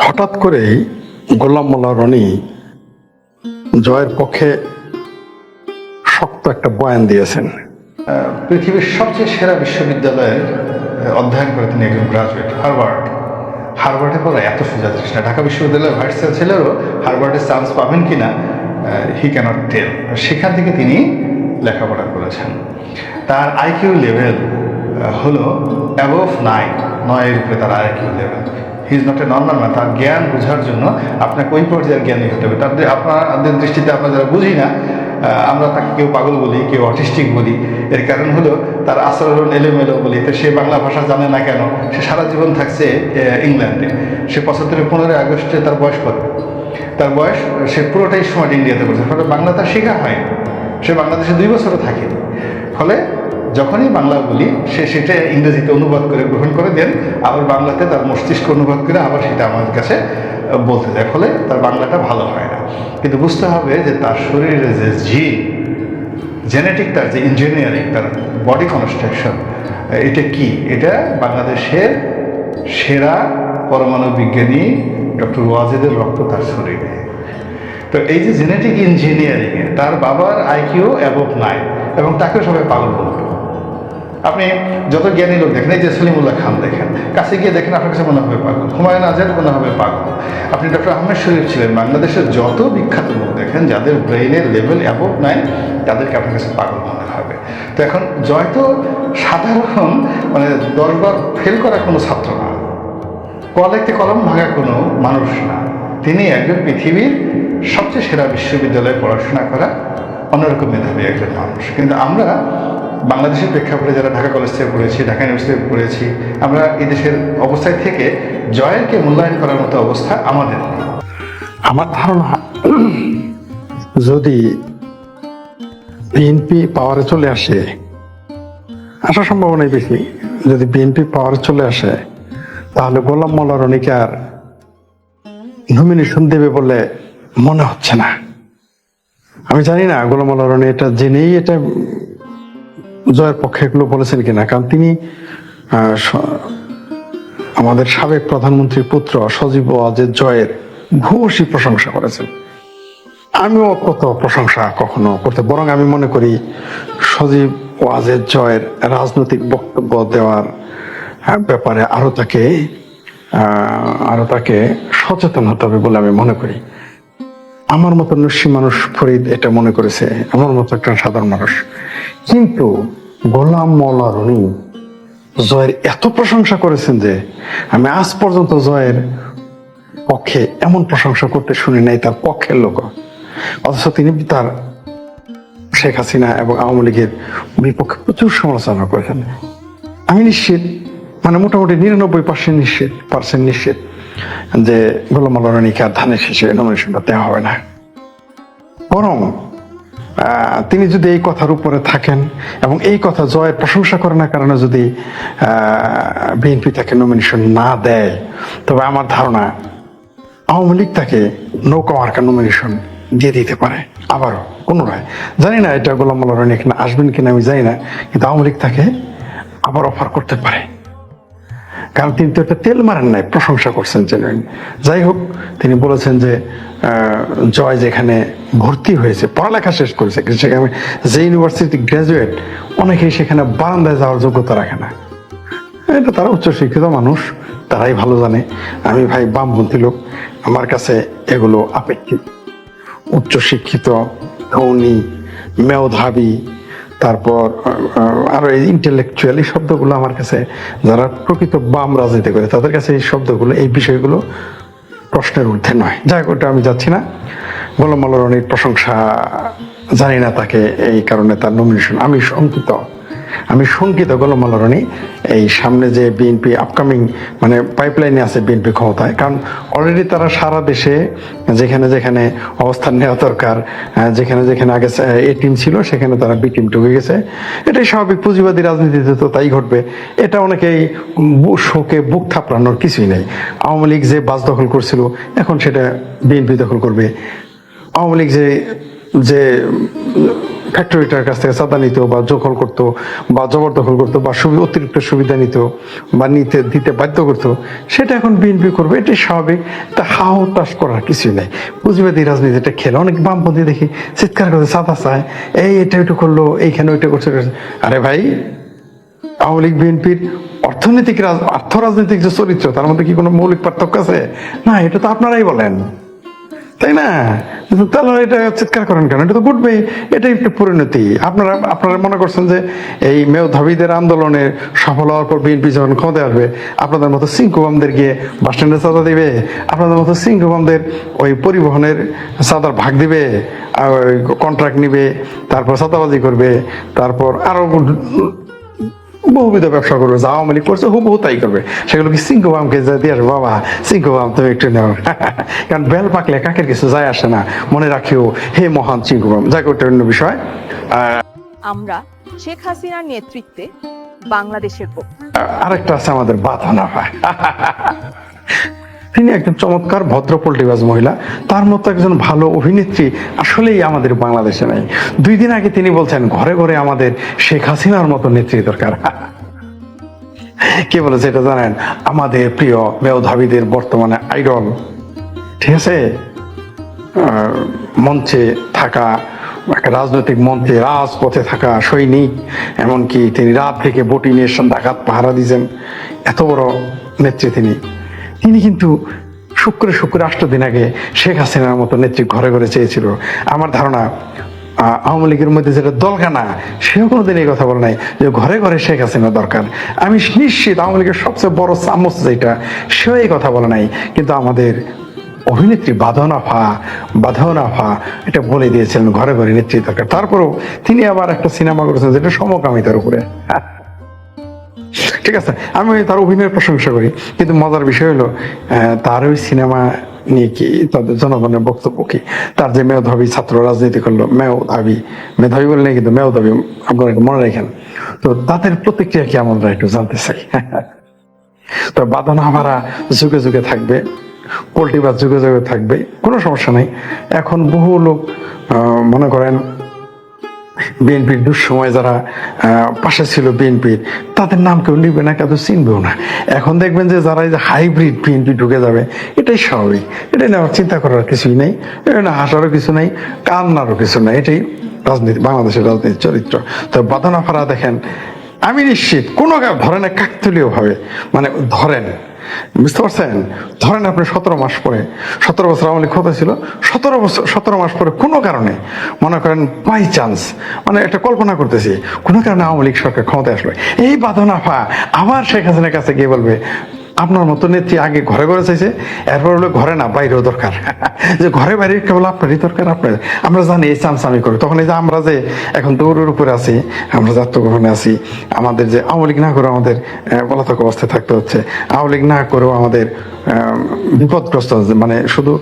হঠাৎ করেই গোলাম মোল্লা রনি জয়ের পক্ষে শক্ত একটা বয়ান দিয়েছেন। পৃথিবীর সবচেয়ে সেরা বিশ্ববিদ্যালয়ের অধ্যয়ন করে তিনি একজন গ্রাজুয়েট। হার্ভার্ডে পড়া এত সোজা জিনিস না। ঢাকা বিশ্ববিদ্যালয়ের ভাইস চ্যান্সেলরও হার্ভার্ডে চান্স পাবেন কিনা হি ক্যানট টেল। সেখান থেকে তিনি লেখাপড়া করেছেন। তার আইকিউ লেভেল হলো অ্যাবভ 9 এর উপরে তার IQ level. He is not a normal man. তার জ্ঞান বোঝার জন্য আপনাকে ওই পর্যায়ের জ্ঞানী হতে হবে। আপনাদের দৃষ্টিতে আমরা যারা বুঝি না, আমরা তাকে কেউ পাগল বলি, কেউ অটিস্টিক বলি। এর কারণ হলো তার আচরণ এলোমেলো বলি। তো সে বাংলা ভাষা জানে না কেন? সে সারা জীবন থাকছে ইংল্যান্ডে। সে 15 আগস্টে তার বয়স কত? তার বয়স, সে পুরোটাই সময় ইন্ডিয়াতে পড়ছে। ফলে বাংলা তার শেখা হয়। সে বাংলাদেশে 2 বছরও থাকেনি। ফলে যখনই বাংলা বলি সে সেটা ইংরেজিতে অনুবাদ করে গ্রহণ করে দেন, আবার বাংলাতে তার মস্তিষ্ক অনুবাদ করে আবার সেটা আমাদের কাছে বলতে যায়। ফলে তার বাংলাটা ভালো হয় না। কিন্তু বুঝতে হবে যে তার শরীরে যে জেনেটিক, তার যে ইঞ্জিনিয়ারিং, তার বডি কনস্ট্রাকশন, এটা কি? এটা বাংলাদেশের সেরা পরমাণু বিজ্ঞানী ডক্টর ওয়াজেদের রক্ত তার শরীরে। তো এই যে জেনেটিক ইঞ্জিনিয়ারিংয়ে তার বাবার আইকিউ অ্যাবভ 9, এবং তাকেও সবাই পাগল বলতো। আপনি যত জ্ঞানী লোক দেখেন, এই যে সলিমুল্লাহ খান দেখেন, কাছে গিয়ে দেখেন আপনার কাছে মনে হবে পাগল। হুমায়ুন আজাদ মনে হবে পাগল। আপনি ডক্টর আহমেদ শরীফ ছিলেন। বাংলাদেশের যত বিখ্যাত লোক দেখেন যাদের ব্রেইনের লেভেল অ্যাবভ 9, তাদেরকে আপনার কাছে পাগল মনে হবে। তো এখন জয় তো সাধারণ 10 বার ফেল করা কোনো ছাত্র না, কলেজে কলম ভাঙা কোনো মানুষ না। তিনি একজন পৃথিবীর সবচেয়ে সেরা বিশ্ববিদ্যালয়ে পড়াশোনা করা অন্যরকম মেধাবী একজন মানুষ। কিন্তু আমরা বাংলাদেশের প্রেক্ষাপটে যারা ঢাকা কলেজ থেকে পড়েছি, ঢাকা ইউনিভার্সিটি পড়েছি, আমরা এই দেশের অবস্থায় থেকে জয়েরকে মূল্যায়ন করার মতো অবস্থা আমাদের নেই। আমার ধারণা, যদি বিএনপি পাওয়ারে চলে আসে, আসার সম্ভাবনাই বেশি, যদি বিএনপি পাওয়ারে চলে আসে তাহলে গোলাম মোল্লা রনিকে আর নমিনেশন দেবে বলে মনে হচ্ছে না। আমি জানি না গোলাম মোল্লা রনি এটা জেনেই এটা জয়ের পক্ষে এগুলো বলেছেন কিনা, কারণ তিনি আমাদের সাবেক প্রধানমন্ত্রীর পুত্র সজীব ওয়াজেদ জয়ের ভূয়সী প্রশংসা করেছেন। আমিও কত প্রশংসা কখনো করতে, বরং আমি মনে করি সজীব ওয়াজেদ জয়ের রাজনৈতিক বক্তব্য দেওয়ার ব্যাপারে আরো তাকে সচেতন হতে হবে বলে আমি মনে করি। আমার মতো নস্যি মানুষ ফরিদ এটা মনে করেছে, আমার মতো একটা সাধারণ মানুষ। কিন্তু গোলাম মোল্লা রনি জয়ের এত প্রশংসা করেছেন যে আমি আজ পর্যন্ত জয়ের পক্ষে এমন প্রশংসা করতে শুনি নাই তার পক্ষের লোক। অথচ তিনি তার শেখ হাসিনা এবং আওয়ামী লীগের বিপক্ষে প্রচুর সমালোচনা করেছেন। আমি নিশ্চিত, মোটামুটি 99% নিশ্চিত যে গোলাম মোল্লা রনিকে আর ধানের শেষে নমিনেশনটা দেওয়া হবে না। বরং তিনি যদি এই কথার উপরে থাকেন এবং এই কথা জয়ের প্রশংসা করে না কারণে যদি বিএনপি তাকে নমিনেশন না দেয়, তবে আমার ধারণা আওয়ামী লীগ তাকে নৌকা মার্কা নমিনেশন দিয়ে দিতে পারে আবারও পুনরায়। জানি না এটা গোলাম মোল্লা রনি এখানে আসবেন কিনা আমি জানি না, কিন্তু আওয়ামী লীগ তাকে আবার অফার করতে পারে। কারণ তিনি তো একটা তেল মারেন নাই, প্রশংসা করছেন জেনুইন। যাই হোক, তিনি বলেছেন যে জয় যেখানে ভর্তি হয়েছে, পড়ালেখা শেষ করেছে, সেখানে যে ইউনিভার্সিটি গ্রাজুয়েট, অনেকেই সেখানে বারান্দায় যাওয়ার যোগ্যতা রাখে না। এটা তারা উচ্চশিক্ষিত মানুষ, তারাই ভালো জানে। আমি ভাই বামপন্থী লোক, আমার কাছে এগুলো আপেক্ষিক। উচ্চশিক্ষিত, ধনী, মেধাবী, তারপর আরো এই ইন্টেলেকচুয়াল, এই শব্দগুলো আমার কাছে, যারা প্রকৃত বাম রাজনীতি করে তাদের কাছে এই শব্দগুলো, এই বিষয়গুলো প্রশ্নের ঊর্ধ্বে নয়। যাই হোক, ওটা আমি যাচ্ছি না। গোলাম মোল্লা রনির প্রশংসা জানি না তাকে এই কারণে তার নমিনেশন, আমি শঙ্কিত গোলাম মোল্লা রনি এই সামনে যে বিএনপি আপকামিং পাইপলাইনে আছে বিএনপি ক্ষমতায়। কারণ অলরেডি তারা সারা দেশে যেখানে যেখানে অবস্থান নেওয়া দরকার, যেখানে যেখানে আগে এ টিম ছিল সেখানে তারা বি টিম ঢুকে গেছে। এটাই স্বাভাবিক, পুঁজিবাদী রাজনীতিতে তো তাই ঘটবে। এটা অনেকেই শোকে বুক থাপড়ানোর কিছুই নেই। আওয়ামী লীগ যে বাস দখল করছিল, এখন সেটা বিএনপি দখল করবে। আওয়ামী লীগ যে যে ফ্যাক্টরিটার কাছ থেকে চাঁদা নিত বা দখল করতো বা জবরদখল করতো বা অতিরিক্ত সুবিধা নিত বা দিতে বাধ্য করতো, সেটা এখন বিএনপি করবে, এটাই স্বাভাবিক। তা হাও তাস করার কিছুই নাই। পুঁজিবাদী রাজনীতিটা খেলে অনেক বামপন্থী দেখি চিৎকার করে চাঁদা চায়, এটা ওইটা করলো, এইখানে ওইটা করছে। আরে ভাই, আওয়ামী লীগ বিএনপির অর্থ রাজনৈতিক যে চরিত্র, তার মধ্যে কি কোনো মৌলিক পার্থক্য আছে? না, এটা তো আপনারাই বলেন, তাই না? তাহলে এটা চিৎকার করেন কেন? এটা তো ঘটবেই, এটাই একটা পরিণতি। আপনারা মনে করছেন যে এই মেধাবীদের আন্দোলনের সফল হওয়ার পর বিএনপি যখন ক্ষমতায় আসবে, আপনাদের মতো সিংকুবামদের গিয়ে বাস স্ট্যান্ডে চাঁদা দিবে, আপনাদের মতো সিংকুবামদের ওই পরিবহনের চাঁদার ভাগ দিবে, কন্ট্রাক্ট নিবে, তারপর চাঁদাবাজি করবে, তারপর আরো বহুবিধ ব্যবসা করবে, যা আওয়ামী লীগ করছে হুবহু তাই করবে। সেগুলো কি সিংকুবামকে দিয়ে আসবে, বাবা সিংকুবাম তুমি একটু নেও। কারণ বেল পাকলে কাকের কিছু যায় আসে না, মনে রাখিও হে মহান সিংকুবাম। যাই ওটা অন্য বিষয়। আমরা শেখ হাসিনার নেতৃত্বে বাংলাদেশের পক্ষে। আরেকটা আছে আমাদের বাঁধানাফা। তিনি একজন চমৎকার ভদ্র পোল্ট্রিবাজ মহিলা, তার মতো একজন ভালো অভিনেত্রী আসলেই আমাদের বাংলাদেশে নাই। 2 দিন আগে তিনি বলছেন ঘরে ঘরে আমাদের শেখ হাসিনার মতো নেত্রী দরকার। কে বলেছে এটা জানেন? আমাদের প্রিয় মেধাবীদের বর্তমানে আইডল, ঠিক আছে? মঞ্চে থাকা, একটা রাজনৈতিক মঞ্চে রাজপথে থাকা সৈনিক, এমনকি তিনি রাত থেকে বটি নিয়ে ডাকাত পাহারা দিয়েছেন, এত বড় নেত্রী তিনি কিন্তু শুক্রে 8 দিন আগে শেখ হাসিনার মতো নেত্রী ঘরে ঘরে চেয়েছিল। আমার ধারণা আওয়ামী লীগের মধ্যে যেটা দলগানা, সেও কোনোদিন এই কথা বলে নাই যে ঘরে ঘরে শেখ হাসিনা দরকার। আমি নিশ্চিত আওয়ামী লীগের সবচেয়ে বড় চামচ যেটা, সেও এই কথা বলে নাই। কিন্তু আমাদের অভিনেত্রী বাঁধানাফা এটা বলে দিয়েছিলেন ঘরে ঘরে নেত্রী দরকার। তারপরেও তিনি আবার একটা সিনেমা করেছেন যেটা সমকামিতার উপরে। ঠিক আছে, আমি তার অভিনয়ের প্রশংসা করি, কিন্তু মজার বিষয় হলো তার ওই সিনেমা নিয়ে কি তাদের জনগণের বক্তব্য কি? তার যে মেধাবী ছাত্র রাজনীতি করলো, মেধাবী বললে কিন্তু মেধাবী, আপনারা মনে রাখেন। তো তাদের প্রতিক্রিয়া কি আমরা একটু জানতে চাই। তো বাঁধানাফারা যুগে যুগে থাকবে, পোল্ট্রিবাজ যুগে যুগে থাকবে, কোনো সমস্যা নাই। এখন বহু লোক মনে করেন বিএনপির দুঃসময় যারা পাশে ছিল বিএনপির, তাদের নাম কেউ নিবে না, কেউ চিনবেও না। এখন দেখবেন যে যারা এই যে হাইব্রিড বিএনপি ঢুকে যাবে, এটাই স্বাভাবিক। এটাই না চিন্তা করার কিছুই নেই, এটা না হাসারও কিছু নেই, কান্নারও কিছু নেই। এটাই রাজনীতি, বাংলাদেশের রাজনীতির চরিত্র। তো বাঁধানাফারা দেখেন, আমি নিশ্চিত কোনো ধরেন কাকতালীয় ভাবে, মানে ধরেন, বুঝতে পারছেন, ধরেন আপনি 17 মাস পরে, 17 বছর আওয়ামী লীগ ক্ষমতা ছিল, 17 মাস পরে কোনো কারণে, মনে করেন বাই চান্স, মানে একটা কল্পনা করতেছি, কোনো কারণে আওয়ামী লীগ সরকার ক্ষমতায় আসবে, এই বাঁধানাফা আবার শেখ হাসিনার কাছে গিয়ে বলবে আপনার মতো নেত্রী আগে ঘরে ঘরে চাইছে, এরপর হলো ঘরে না বাইরেও দরকার। যে ঘরে বাইরে কেবল আপনারই দরকার, আমরা জানি এই চামচামি করি। তখন এই যে আমরা যে এখন দৌড়ের উপরে আছি, আমরা আত্মগ্রহণে আছি, আমাদের যে আওয়ামী লীগ না করে আমাদের পলাতক অবস্থায় থাকতে হচ্ছে, আওয়ামী লীগ না করেও আমাদের বিপদগ্রস্ত, মানে শুধু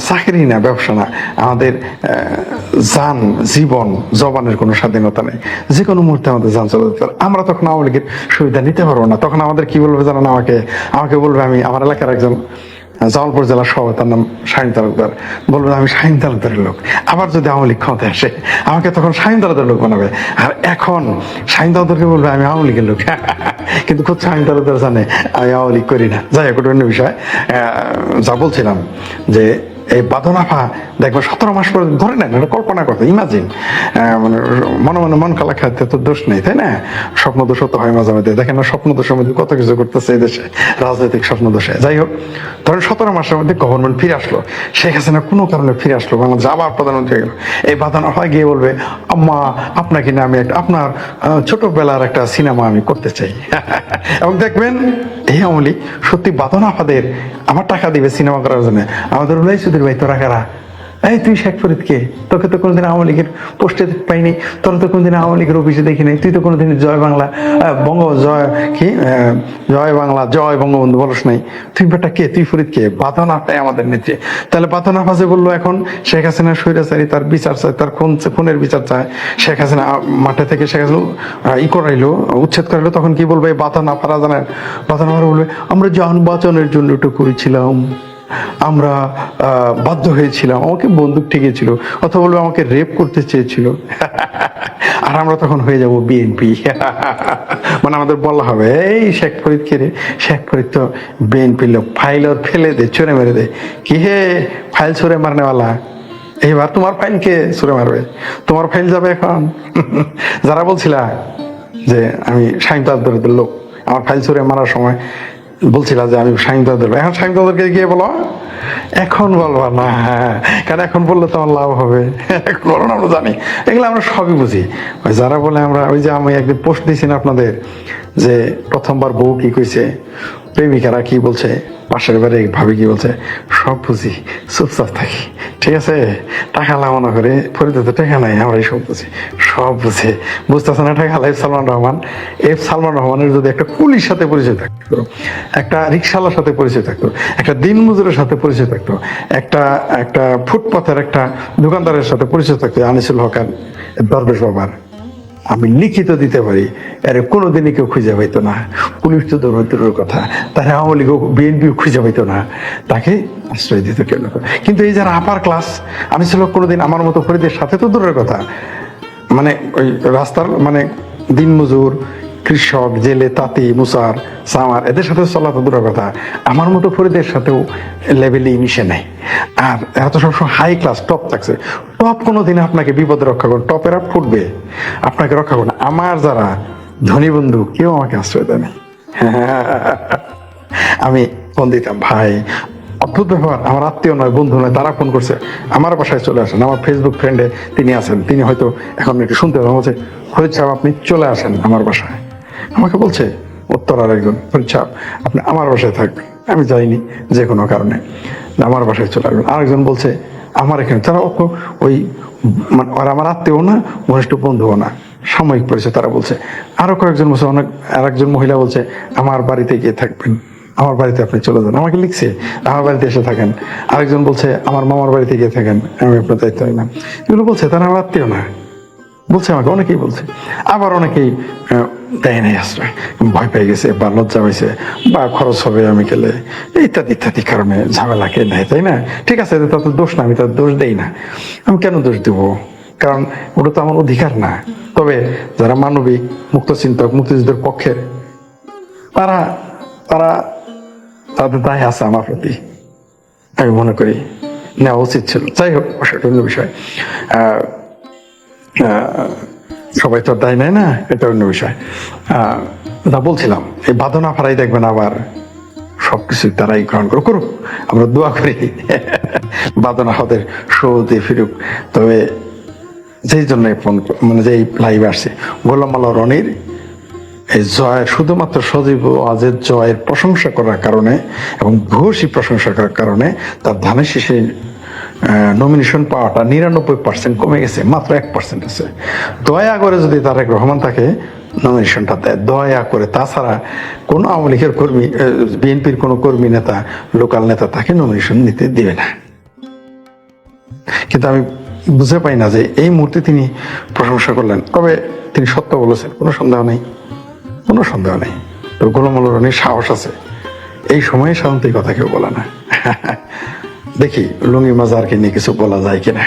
চাকরি না, ব্যবসা না, আমাদের জীবন জবানের কোনো স্বাধীনতা নেই, যে কোনো মুহূর্তে আমাদের যান চলে যেতে পারে। আমরা তখন আওয়ামী লীগের সুবিধা নিতে পারবো না। তখন আমাদের কি বলবে জানেন? আমাকে বলবে, আমার এলাকার একজন জামালপুর জেলার সভাপতি, তার নাম শাহিন তালুকদার, বলবে আমি শাহিন তালুকদারের লোক। আবার যদি আওয়ামী লীগ ক্ষমতায় আসে, আমাকে তখন শাহিন তালুকদারের লোক বানাবে। আর এখন শাহিন তালুকদারকে বলবে আমি আওয়ামী লীগের লোক। কিন্তু খুব শাহিন তালুকদার জানে আমি আওয়ামী লীগ করি না। যাই হোক, অন্য বিষয়। যা বলছিলাম যে এই বাঁধানাফা দেখবে 17 মাস পরে, ধরে নেন, এটা কল্পনা করতে, ইমাজিন, মানে মনে মনে মন কালা খাইতে তো দোষ নেই, তাই না? স্বপ্ন দোষ তো হয় মাঝে মাঝে, দেখেন না স্বপ্ন দোষের মধ্যে কত কিছু করতেছে এই দেশে, রাজনৈতিক স্বপ্ন দোষে। যাই হোক, ধরেন 17 মাসের মধ্যে গভর্নমেন্ট ফিরে আসলো, শেখ হাসিনা কোনো কারণে ফিরে আসলো, বাংলাদেশ আবার প্রধানমন্ত্রী হয়ে গেল। এই বাঁধানাফা গিয়ে বলবে আম্মা আপনাকে না আমি আপনার ছোটবেলার একটা সিনেমা আমি করতে চাই। এবং দেখবেন এই আওয়ামী লীগ সত্যি বাঁধানাফাদের আমার টাকা দিবে সিনেমা করার জন্য। আমাদের উল্লাই সুধীর ভাই, তোরা কারা? এই তুই শেখ ফরিদকে, তোকে তো কোনোদিন আওয়ামী লীগের পোস্টে পাইনি, তোরা তো কোনোদিন আওয়ামী লীগের অফিসে দেখি নাই, তুই তো কোনোদিন জয় বাংলা জয় বাংলা জয় বঙ্গবন্ধু বলস নাই, তুই বেটা কে? তুই ফরিদকে? বাঁধানাফাই আমাদের নেত্রী। তাহলে বাঁধানাফা যে বললো এখন শেখ হাসিনা স্বৈরাচারী, তার বিচার চায়, তার খুনের বিচার চায়, শেখ হাসিনা মাঠে থেকে শেখ হাসিনা করাইলো, উচ্ছেদ করাইলো, তখন কি বলবে বাঁধানাফারা? জানেন, বাঁধানাফারা বলবে আমরা যান বাঁচানোর জন্য এটা করেছিলাম। আমরা বাধ্য হয়েছিলাম, আমাকে বন্দুক ঠেকিয়েছিল, অথবা বলবে আমাকে রেপ করতে চেয়েছিল। আর আমরা তখন হয়ে যাব বিএনপি। মানে আমাদের বলা হবে, এই শেখ ফরিদ কে রে, শেখ ফরিদ তো বিএনপি লোক, ফাইল ওর ফেলে দে, ছুঁড়ে মেরে দে। কি হে ফাইল ছুঁড়ে মারনেওয়ালা, এইবার তোমার ফাইল কে ছুঁড়ে মারবে? তোমার ফাইল যাবে এখন। যারা বলছিলা যে আমি শাহিন তাজদরের লোক, আমার ফাইল ছুঁড়ে মারার সময় বলছিলা যে আমি শাহিন তাজদর, এখন শাহিন তাজদরকে গিয়ে বলো, এখন বলবা না, কারণ এখন বললে তো আমার লাভ হবে। এখন বলো না, আমরা জানি এগুলো, আমরা সবই বুঝি। ওই যারা বলে আমরা, ওই যে আমি একদিন পোস্ট দিয়েছি না আপনাদের, যে প্রথমবার বউ কি কইছে, প্রেমিকারা কি বলছে, পাশের বাড়ি ভাবি কি বলছে, সব বুঝি, চুপচাপ থাকি। ঠিক আছে, টাকা লাগানো করে ফরিদে তো টাকা নাই, আমরা সব বুঝি, সব বুঝে। বুঝতেছে না টাকা লাইফ সালমান রহমান, এফ সালমান রহমানের যদি একটা কুলির সাথে পরিচয় থাকতো, একটা রিক্সাওয়ালার সাথে পরিচয় থাকতো, একটা দিনমজুরের সাথে পরিচয় থাকতো, একটা ফুটপাথের একটা দোকানদারের সাথে পরিচয় থাকতো, আনিসুল হক আর দরবেশ বাবার, আমি লিখিত দিতে পারি, আরে কোনোদিনই কেউ খুঁজে পাইতো না। পুলিশ তো দূরের কথা, তারা আওয়ামী লীগ বিএনপিও খুঁজে পাইতো না, তাকে আশ্রয় দিত কেউ না। কিন্তু এই যারা আপার ক্লাস, আমি ছিল কোনোদিন আমার মতো ফরিদের সাথে তো দূরের কথা, মানে ওই রাস্তার মানে দিনমজুর, কৃষক, জেলে, তাঁতি, মুসার, সামার, এদের সাথে চলা তো দূরের কথা, আমার মতো ফরিদের সাথেও লেভেলে মিশে নেয়। আর এরা তো সবসময় হাই ক্লাস, টপ থাকছে। টপ কোনোদিন আপনাকে বিপদে রক্ষা করবে, টপেরা ফুটবে, আপনাকে রক্ষা করবে না। আমার যারা ধনী বন্ধু, কেউ আমাকে আশ্রয় দেয় না। আমি ফোন দিতাম, ভাই অদ্ভুত ব্যাপার, আমার আত্মীয় নয়, বন্ধু নয়, তারা ফোন করছে, আমার বাসায় চলে আসেন। আমার ফেসবুক ফ্রেন্ডে তিনি আছেন, তিনি হয়তো এখন একটু শুনতে হবে, বলছে ফরিদ সাহেব আপনি চলে আসেন আমার বাসায়। আমাকে বলছে উত্তরার একজন, ফরিদ সাহেব আপনি আমার বাসায় থাকবেন। আমি যাইনি যে কোনো কারণে, আমার বাসায় চলে আসবেন। আরেকজন বলছে আমার এখানে, তারা ওই মানে আর আমার আত্মীয় না, ঘনিষ্ঠ বন্ধুও না, সাময়িক পরিচয়। তারা বলছে, আরো কয়েকজন বলছে, অনেক আর একজন মহিলা বলছে আমার বাড়িতে গিয়ে থাকবেন, আমার বাড়িতে আপনি চলে যান। আমাকে লিখছে আমার বাড়িতে এসে থাকেন। আরেকজন বলছে আমার মামার বাড়িতে গিয়ে থাকেন, আমি আপনার দায়িত্ব নিলাম। এগুলো বলছে, তারা আমার আত্মীয় না, বলছে আমাকে, অনেকেই বলছে। আবার অনেকেই দেয় নাই আশ্রয়, ভয় পেয়ে গেছে বা লজ্জা হয়েছে বা খরচ হবে আমি গেলে, ইত্যাদি ইত্যাদি কারণে ঝামেলাকে নেয়, তাই না? ঠিক আছে, তার দোষ না, আমি তার দোষ দেই না। আমি কেন দোষ দেব? কারণ ওটা তো আমার অধিকার না। তবে যারা মানবিক, মুক্ত চিন্তক, মুক্তিযুদ্ধের পক্ষের, তারা তারা তাদের দায় আছে আমার প্রতি, আমি মনে করি নেওয়া উচিত ছিল। যাই হোক, সেটা অন্য বিষয়। সবাই তো দায় নেয় না, এটা অন্য বিষয়। যা বলছিলাম, এই বাঁধনা ফারাই দেখবেন আবার সবকিছু তারাই গ্রহণ করুক, আমরা দোয়া করি বাঁধনা হদের সৌদি ফিরুক। তবে যেই জন্য ফোন মানে যেই লাইভে আসছে, গোলাম মাওলা রনির এই জয়ের, শুধুমাত্র সজীব ওয়াজেদ জয়ের প্রশংসা করার কারণে এবং ভূয়সী প্রশংসা করার কারণে তার ধানের শীষে নমিনেশন পাওয়াটা 99% কমে গেছে, মাত্র 1% আছে। দয়া করে যদি তারেক রহমান তাকে নমিনেশনটা দেয়, দয়া করে। তাছাড়া কোন আওয়ামী লীগের কর্মী, বিএনপির কোনো কর্মী নেতা, লোকাল নেতা তাকে নমিনেশন নিতে দিবে না। কিন্তু আমি বুঝে পাই না যে এই মুহূর্তে তিনি প্রশংসা করলেন। তবে তিনি সত্য বলেছেন, কোনো সন্দেহ নেই, কোনো সন্দেহ নেই। তো গোলাম মাওলা রনির সাহস আছে, এই সময়ে সাধারণত এই কথা কেউ বলে না। দেখি লুঙ্গি মাজারকে নিয়ে কিছু বলা যায় কিনা।